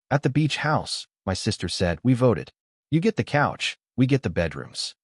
At the beach house, my sister said, we voted. You get the couch, we get the bedrooms.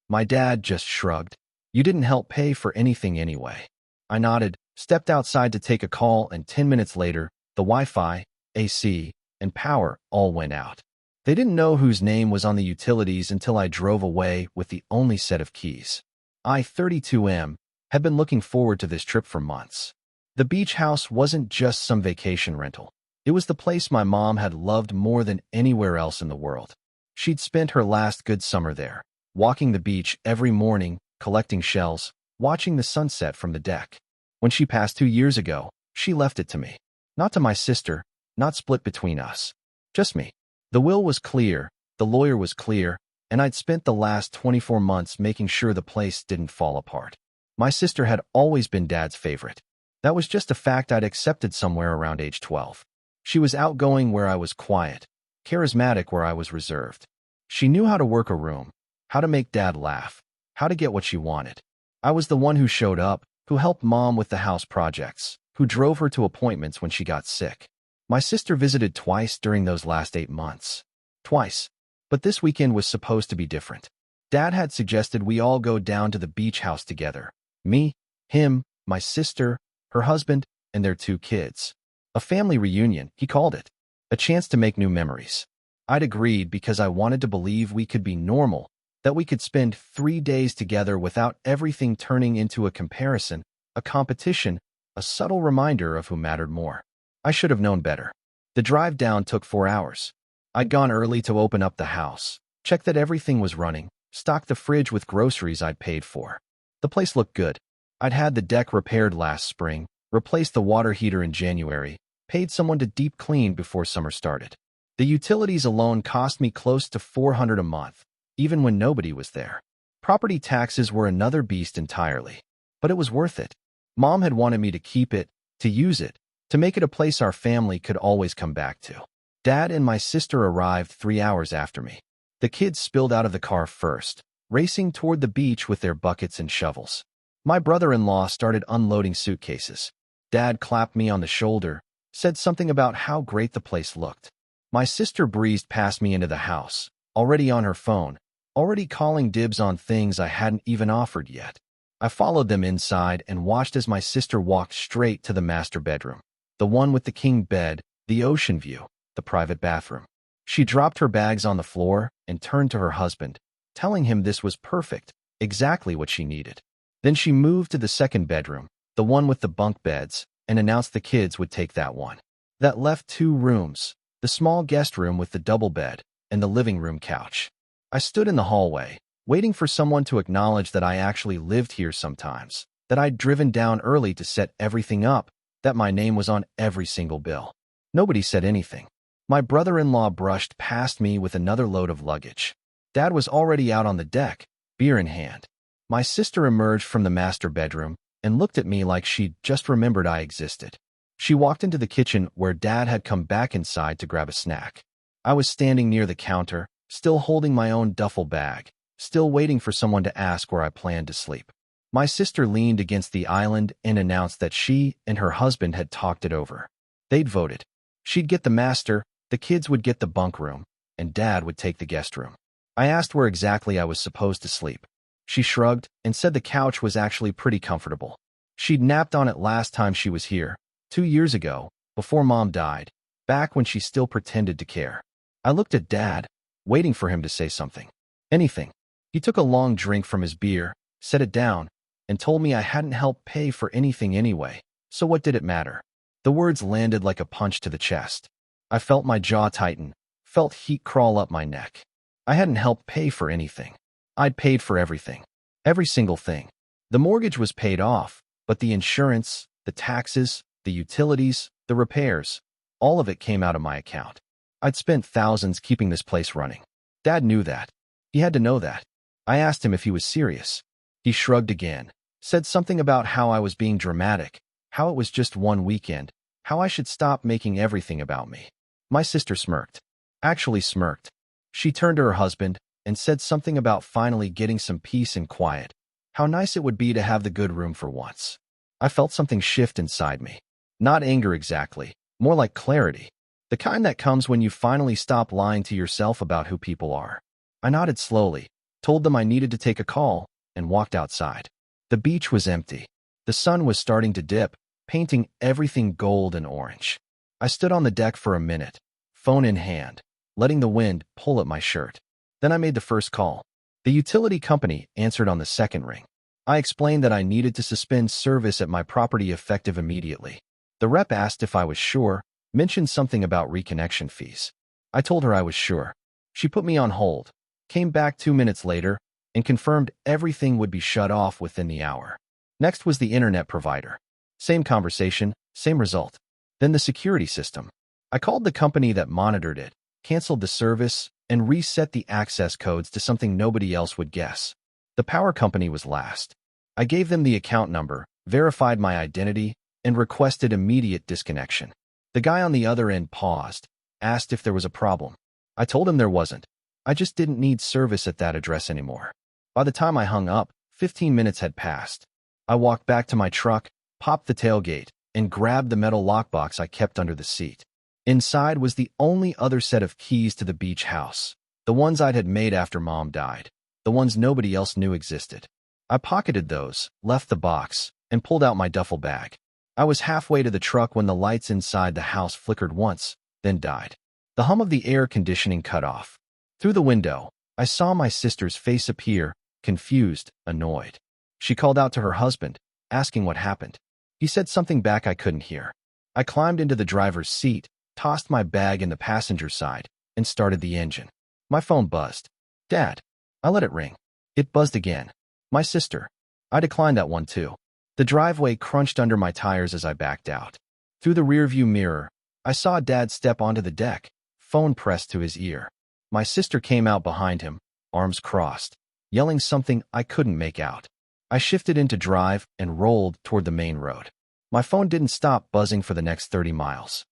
My dad just shrugged. You didn't help pay for anything anyway. I nodded, stepped outside to take a call, and 10 minutes later, the Wi-Fi, AC, and power all went out. They didn't know whose name was on the utilities until I drove away with the only set of keys. I, 32M, had been looking forward to this trip for months. The beach house wasn't just some vacation rental. It was the place my mom had loved more than anywhere else in the world. She'd spent her last good summer there, walking the beach every morning, collecting shells, watching the sunset from the deck. When she passed 2 years ago, she left it to me. Not to my sister, not split between us. Just me. The will was clear, the lawyer was clear, and I'd spent the last 24 months making sure the place didn't fall apart. My sister had always been Dad's favorite. That was just a fact I'd accepted somewhere around age 12. She was outgoing where I was quiet, charismatic where I was reserved. She knew how to work a room, how to make Dad laugh, how to get what she wanted. I was the one who showed up, who helped Mom with the house projects, who drove her to appointments when she got sick. My sister visited twice during those last 8 months. Twice. But this weekend was supposed to be different. Dad had suggested we all go down to the beach house together. Me, him, my sister, her husband, and their 2 kids. A family reunion, he called it. A chance to make new memories. I'd agreed because I wanted to believe we could be normal, that we could spend 3 days together without everything turning into a comparison, a competition, a subtle reminder of who mattered more. I should have known better. The drive down took 4 hours. I'd gone early to open up the house, check that everything was running, stock the fridge with groceries I'd paid for. The place looked good. I'd had the deck repaired last spring, replaced the water heater in January, paid someone to deep clean before summer started. The utilities alone cost me close to $400 a month, even when nobody was there. Property taxes were another beast entirely. But it was worth it. Mom had wanted me to keep it, to use it, to make it a place our family could always come back to. Dad and my sister arrived 3 hours after me. The kids spilled out of the car first, racing toward the beach with their buckets and shovels. My brother-in-law started unloading suitcases. Dad clapped me on the shoulder, said something about how great the place looked. My sister breezed past me into the house, already on her phone, already calling dibs on things I hadn't even offered yet. I followed them inside and watched as my sister walked straight to the master bedroom. The one with the king bed, the ocean view, the private bathroom. She dropped her bags on the floor and turned to her husband, telling him this was perfect, exactly what she needed. Then she moved to the second bedroom, the one with the bunk beds, and announced the kids would take that one. That left 2 rooms, the small guest room with the double bed, and the living room couch. I stood in the hallway, waiting for someone to acknowledge that I actually lived here sometimes, that I'd driven down early to set everything up, that my name was on every single bill. Nobody said anything. My brother-in-law brushed past me with another load of luggage. Dad was already out on the deck, beer in hand. My sister emerged from the master bedroom and looked at me like she'd just remembered I existed. She walked into the kitchen where Dad had come back inside to grab a snack. I was standing near the counter, still holding my own duffel bag, still waiting for someone to ask where I planned to sleep. My sister leaned against the island and announced that she and her husband had talked it over. They'd voted. She'd get the master, the kids would get the bunk room, and Dad would take the guest room. I asked where exactly I was supposed to sleep. She shrugged and said the couch was actually pretty comfortable. She'd napped on it last time she was here, 2 years ago, before Mom died, back when she still pretended to care. I looked at Dad, waiting for him to say something. Anything. He took a long drink from his beer, set it down, and told me I hadn't helped pay for anything anyway, so what did it matter? The words landed like a punch to the chest. I felt my jaw tighten, felt heat crawl up my neck. I hadn't helped pay for anything. I'd paid for everything. Every single thing. The mortgage was paid off, but the insurance, the taxes, the utilities, the repairs, all of it came out of my account. I'd spent thousands keeping this place running. Dad knew that. He had to know that. I asked him if he was serious. He shrugged again, said something about how I was being dramatic, how it was just one weekend, how I should stop making everything about me. My sister smirked. Actually smirked. She turned to her husband and said something about finally getting some peace and quiet. How nice it would be to have the good room for once. I felt something shift inside me. Not anger exactly, more like clarity. The kind that comes when you finally stop lying to yourself about who people are. I nodded slowly, told them I needed to take a call, and walked outside. The beach was empty. The sun was starting to dip, painting everything gold and orange. I stood on the deck for a minute, phone in hand, letting the wind pull at my shirt. Then I made the first call. The utility company answered on the second ring. I explained that I needed to suspend service at my property effective immediately. The rep asked if I was sure, mentioned something about reconnection fees. I told her I was sure. She put me on hold, came back 2 minutes later, and confirmed everything would be shut off within the hour. Next was the internet provider. Same conversation, same result. Then the security system. I called the company that monitored it, canceled the service, and reset the access codes to something nobody else would guess. The power company was last. I gave them the account number, verified my identity, and requested immediate disconnection. The guy on the other end paused, asked if there was a problem. I told him there wasn't. I just didn't need service at that address anymore. By the time I hung up, 15 minutes had passed. I walked back to my truck, popped the tailgate, and grabbed the metal lockbox I kept under the seat. Inside was the only other set of keys to the beach house, the ones I'd had made after Mom died, the ones nobody else knew existed. I pocketed those, left the box, and pulled out my duffel bag. I was halfway to the truck when the lights inside the house flickered once, then died. The hum of the air conditioning cut off. Through the window, I saw my sister's face appear, confused, annoyed. She called out to her husband, asking what happened. He said something back I couldn't hear. I climbed into the driver's seat, tossed my bag in the passenger side, and started the engine. My phone buzzed. Dad. I let it ring. It buzzed again. My sister. I declined that one too. The driveway crunched under my tires as I backed out. Through the rearview mirror, I saw Dad step onto the deck, phone pressed to his ear. My sister came out behind him, arms crossed, yelling something I couldn't make out. I shifted into drive and rolled toward the main road. My phone didn't stop buzzing for the next 30 miles.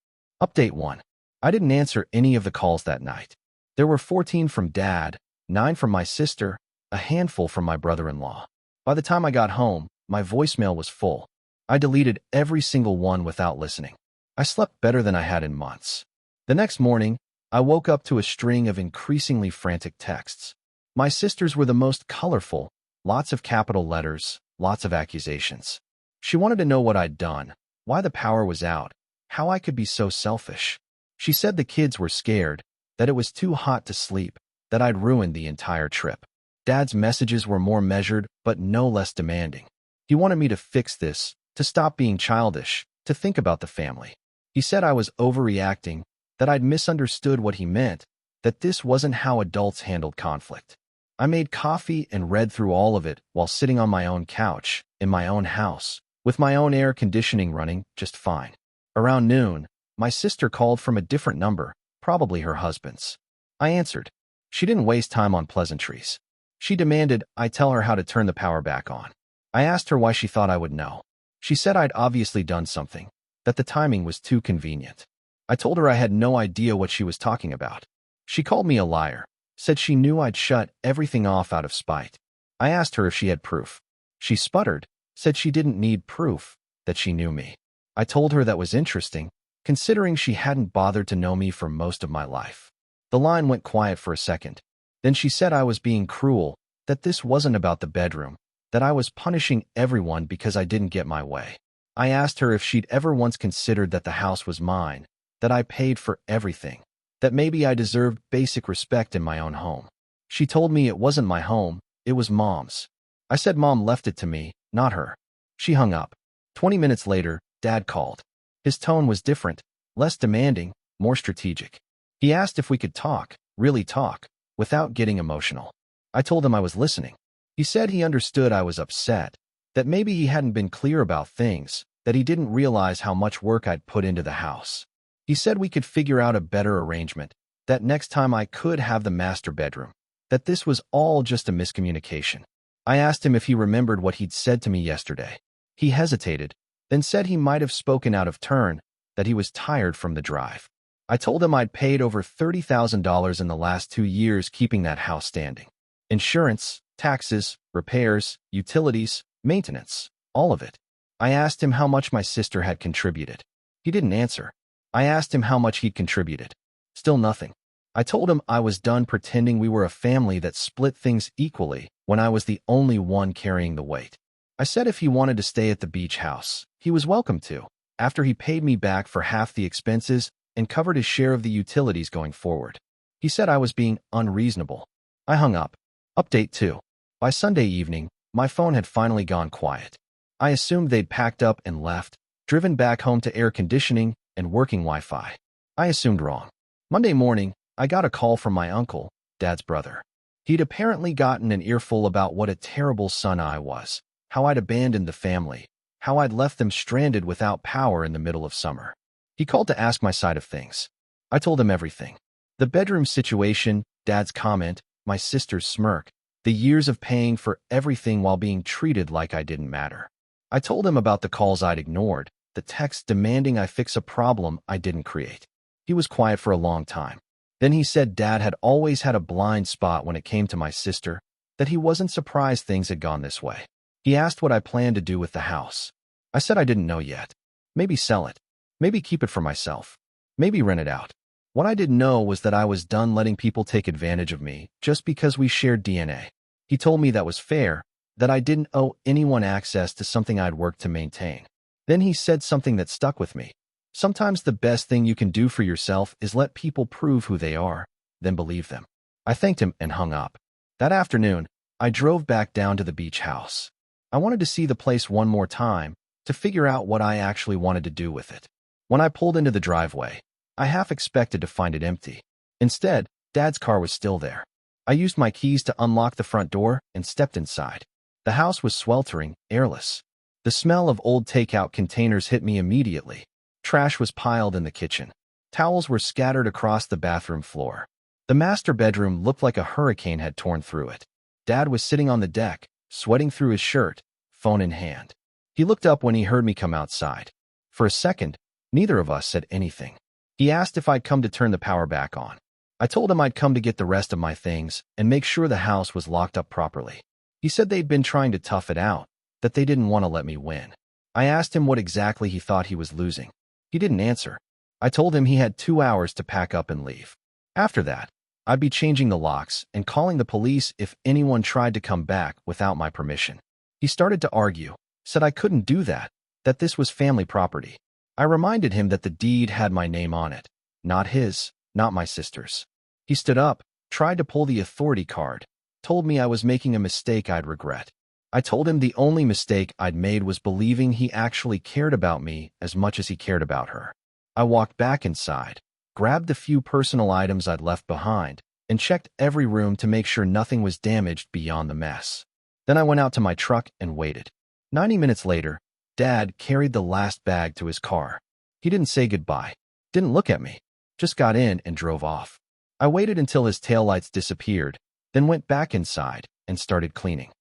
Update 1. I didn't answer any of the calls that night. There were 14 from Dad, 9 from my sister, a handful from my brother-in-law. By the time I got home, my voicemail was full. I deleted every single one without listening. I slept better than I had in months. The next morning, I woke up to a string of increasingly frantic texts. My sisters were the most colorful, lots of capital letters, lots of accusations. She wanted to know what I'd done, why the power was out, how I could be so selfish. She said the kids were scared, that it was too hot to sleep, that I'd ruined the entire trip. Dad's messages were more measured, but no less demanding. He wanted me to fix this, to stop being childish, to think about the family. He said I was overreacting, that I'd misunderstood what he meant, that this wasn't how adults handled conflict. I made coffee and read through all of it while sitting on my own couch, in my own house, with my own air conditioning running just fine. Around noon, my sister called from a different number, probably her husband's. I answered. She didn't waste time on pleasantries. She demanded I tell her how to turn the power back on. I asked her why she thought I would know. She said I'd obviously done something, that the timing was too convenient. I told her I had no idea what she was talking about. She called me a liar, said she knew I'd shut everything off out of spite. I asked her if she had proof. She sputtered, said she didn't need proof, that she knew me. I told her that was interesting, considering she hadn't bothered to know me for most of my life. The line went quiet for a second. Then she said I was being cruel, that this wasn't about the bedroom, that I was punishing everyone because I didn't get my way. I asked her if she'd ever once considered that the house was mine, that I paid for everything, that maybe I deserved basic respect in my own home. She told me it wasn't my home, it was Mom's. I said Mom left it to me, not her. She hung up. 20 minutes later, Dad called. His tone was different, less demanding, more strategic. He asked if we could talk, really talk, without getting emotional. I told him I was listening. He said he understood I was upset, that maybe he hadn't been clear about things, that he didn't realize how much work I'd put into the house. He said we could figure out a better arrangement, that next time I could have the master bedroom, that this was all just a miscommunication. I asked him if he remembered what he'd said to me yesterday. He hesitated, then said he might have spoken out of turn, that he was tired from the drive. I told him I'd paid over $30,000 in the last 2 years keeping that house standing. Insurance, taxes, repairs, utilities, maintenance, all of it. I asked him how much my sister had contributed. He didn't answer. I asked him how much he'd contributed. Still nothing. I told him I was done pretending we were a family that split things equally when I was the only one carrying the weight. I said if he wanted to stay at the beach house, he was welcome to, after he paid me back for half the expenses and covered his share of the utilities going forward. He said I was being unreasonable. I hung up. Update 2. By Sunday evening, my phone had finally gone quiet. I assumed they'd packed up and left, driven back home to air conditioning and working Wi-Fi. I assumed wrong. Monday morning, I got a call from my uncle, Dad's brother. He'd apparently gotten an earful about what a terrible son I was, how I'd abandoned the family, how I'd left them stranded without power in the middle of summer. He called to ask my side of things. I told him everything. The bedroom situation, Dad's comment, my sister's smirk, the years of paying for everything while being treated like I didn't matter. I told him about the calls I'd ignored, the texts demanding I fix a problem I didn't create. He was quiet for a long time. Then he said Dad had always had a blind spot when it came to my sister, that he wasn't surprised things had gone this way. He asked what I planned to do with the house. I said I didn't know yet. Maybe sell it. Maybe keep it for myself. Maybe rent it out. What I didn't know was that I was done letting people take advantage of me just because we shared DNA. He told me that was fair, that I didn't owe anyone access to something I'd worked to maintain. Then he said something that stuck with me. Sometimes the best thing you can do for yourself is let people prove who they are, then believe them. I thanked him and hung up. That afternoon, I drove back down to the beach house. I wanted to see the place one more time to figure out what I actually wanted to do with it. When I pulled into the driveway, I half expected to find it empty. Instead, Dad's car was still there. I used my keys to unlock the front door and stepped inside. The house was sweltering, airless. The smell of old takeout containers hit me immediately. Trash was piled in the kitchen. Towels were scattered across the bathroom floor. The master bedroom looked like a hurricane had torn through it. Dad was sitting on the deck, sweating through his shirt, phone in hand. He looked up when he heard me come outside. For a second, neither of us said anything. He asked if I'd come to turn the power back on. I told him I'd come to get the rest of my things and make sure the house was locked up properly. He said they'd been trying to tough it out, that they didn't want to let me win. I asked him what exactly he thought he was losing. He didn't answer. I told him he had 2 hours to pack up and leave. After that, I'd be changing the locks and calling the police if anyone tried to come back without my permission. He started to argue, said I couldn't do that, that this was family property. I reminded him that the deed had my name on it, not his, not my sister's. He stood up, tried to pull the authority card, told me I was making a mistake I'd regret. I told him the only mistake I'd made was believing he actually cared about me as much as he cared about her. I walked back inside, grabbed the few personal items I'd left behind, and checked every room to make sure nothing was damaged beyond the mess. Then I went out to my truck and waited. 90 minutes later, Dad carried the last bag to his car. He didn't say goodbye, didn't look at me, just got in and drove off. I waited until his taillights disappeared, then went back inside and started cleaning.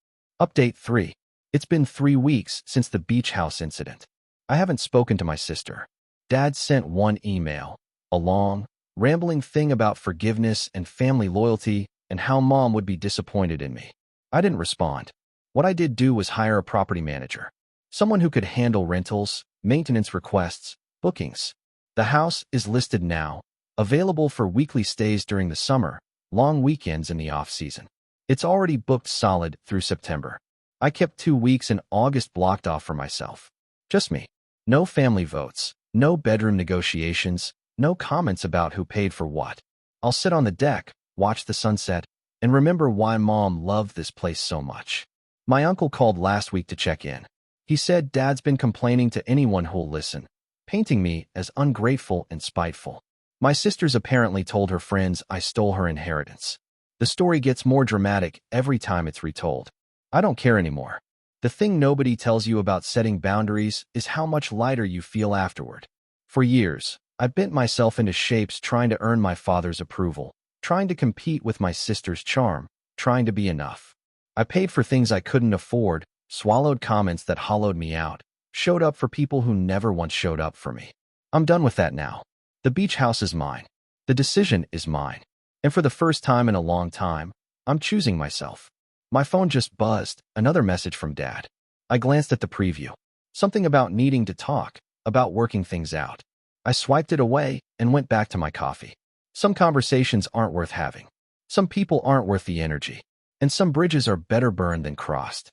Update 3. It's been 3 weeks since the beach house incident. I haven't spoken to my sister. Dad sent one email, a long, rambling thing about forgiveness and family loyalty and how Mom would be disappointed in me. I didn't respond. What I did do was hire a property manager. Someone who could handle rentals, maintenance requests, bookings. The house is listed now, available for weekly stays during the summer, long weekends in the off-season. It's already booked solid through September. I kept 2 weeks in August blocked off for myself. Just me. No family votes, no bedroom negotiations, no comments about who paid for what. I'll sit on the deck, watch the sunset, and remember why Mom loved this place so much. My uncle called last week to check in. He said Dad's been complaining to anyone who'll listen, painting me as ungrateful and spiteful. My sister's apparently told her friends I stole her inheritance. The story gets more dramatic every time it's retold. I don't care anymore. The thing nobody tells you about setting boundaries is how much lighter you feel afterward. For years, I bent myself into shapes trying to earn my father's approval, trying to compete with my sister's charm, trying to be enough. I paid for things I couldn't afford, swallowed comments that hollowed me out, showed up for people who never once showed up for me. I'm done with that now. The beach house is mine. The decision is mine. And for the first time in a long time, I'm choosing myself. My phone just buzzed, another message from Dad. I glanced at the preview. Something about needing to talk, about working things out. I swiped it away and went back to my coffee. Some conversations aren't worth having. Some people aren't worth the energy. And some bridges are better burned than crossed.